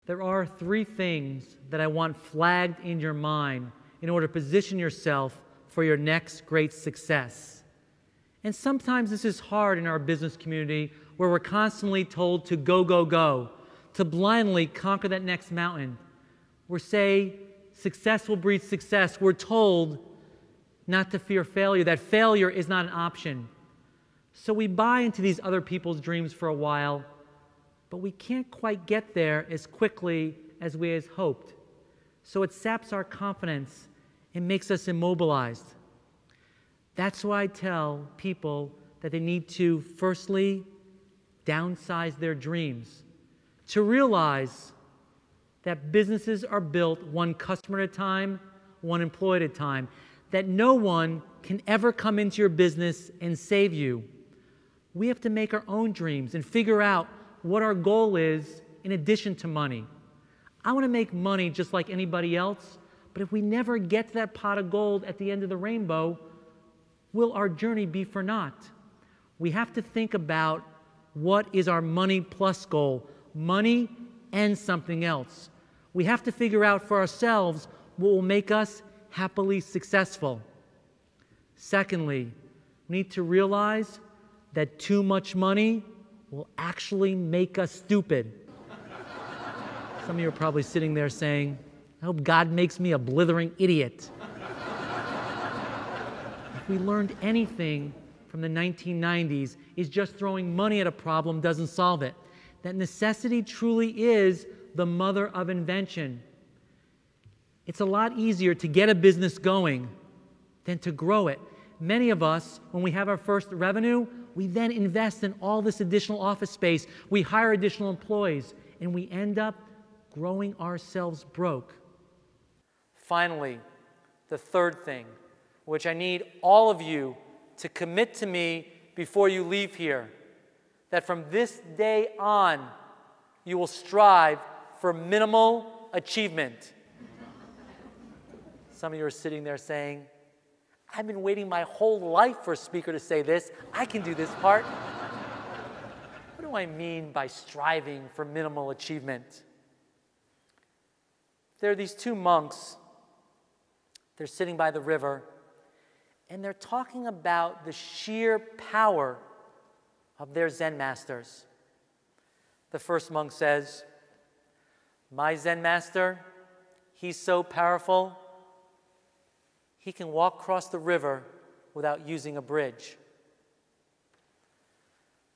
There are three things that I want flagged in your mind in order to position yourself for your next great success. And sometimes this is hard in our business community where we're constantly told to go, go, go, to blindly conquer that next mountain. We're say success will breed success. We're told not to fear failure, that failure is not an option. So we buy into these other people's dreams for a while, but we can't quite get there as quickly as we had hoped. So it saps our confidence and makes us immobilized. That's why I tell people that they need to, firstly, downsize their dreams, to realize that businesses are built one customer at a time, one employee at a time, that no one can ever come into your business and save you. We have to make our own dreams and figure out what our goal is in addition to money. I want to make money just like anybody else, but if we never get to that pot of gold at the end of the rainbow, will our journey be for naught? We have to think about what is our money plus goal, money and something else. We have to figure out for ourselves what will make us happily successful. Secondly, we need to realize that too much money will actually make us stupid. Some of you are probably sitting there saying, I hope God makes me a blithering idiot. If we learned anything from the 1990s, is just throwing money at a problem doesn't solve it. That necessity truly is the mother of invention. It's a lot easier to get a business going than to grow it. Many of us, when we have our first revenue, we then invest in all this additional office space. We hire additional employees, and we end up growing ourselves broke. Finally, the third thing, which I need all of you to commit to me before you leave here, that from this day on, you will strive for minimal achievement. Some of you are sitting there saying, I've been waiting my whole life for a speaker to say this. I can do this part. What do I mean by striving for minimal achievement? There are these two monks. They're sitting by the river, and they're talking about the sheer power of their Zen masters. The first monk says, my Zen master, he's so powerful, he can walk across the river without using a bridge.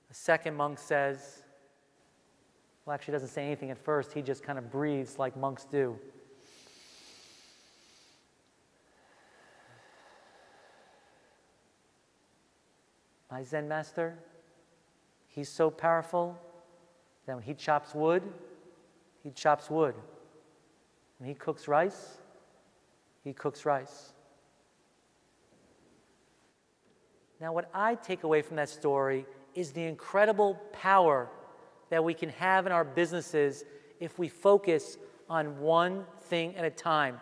The second monk says, well, actually doesn't say anything at first. He just kind of breathes like monks do. My Zen master, he's so powerful that when he chops wood, he chops wood. When he cooks rice, he cooks rice. Now, what I take away from that story is the incredible power that we can have in our businesses if we focus on one thing at a time.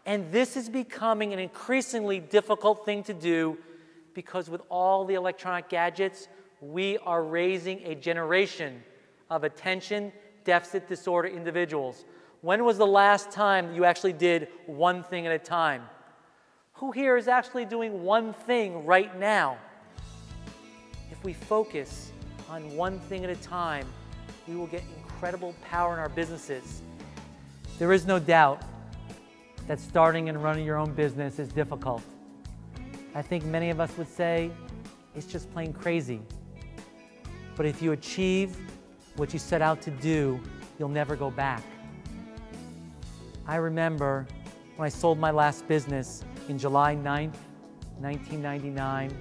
And this is becoming an increasingly difficult thing to do because with all the electronic gadgets, we are raising a generation of attention deficit disorder individuals. When was the last time you actually did one thing at a time? Who here is actually doing one thing right now? If we focus on one thing at a time, we will get incredible power in our businesses. There is no doubt that starting and running your own business is difficult. I think many of us would say it's just plain crazy. But if you achieve what you set out to do, you'll never go back. I remember when I sold my last business in July 9th, 1999.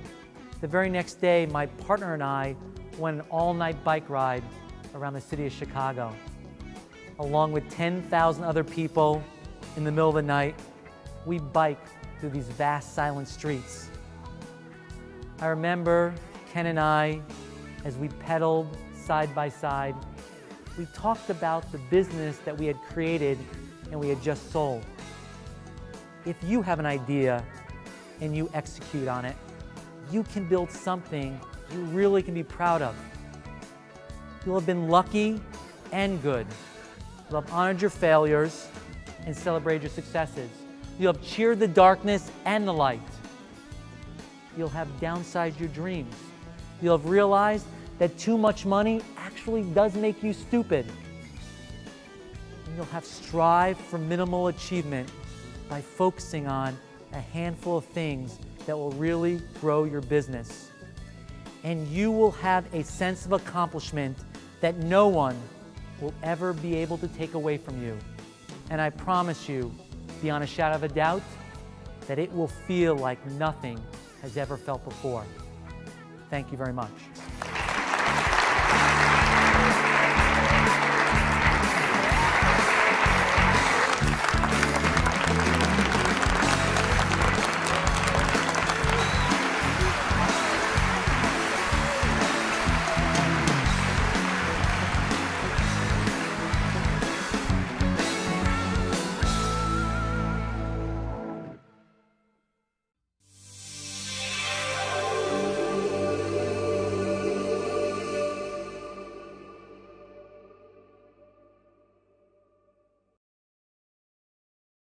The very next day, my partner and I went an all-night bike ride around the city of Chicago. Along with 10,000 other people in the middle of the night, we biked through these vast, silent streets. I remember Ken and I, as we pedaled side by side, we talked about the business that we had created and we had just sold. If you have an idea and you execute on it, you can build something you really can be proud of. You'll have been lucky and good. You'll have honored your failures and celebrated your successes. You'll have cheered the darkness and the light. You'll have downsized your dreams. You'll have realized that too much money actually does make you stupid. And you'll have strived for minimal achievement by focusing on a handful of things that will really grow your business. And you will have a sense of accomplishment that no one will ever be able to take away from you. And I promise you, beyond a shadow of a doubt, that it will feel like nothing has ever felt before. Thank you very much.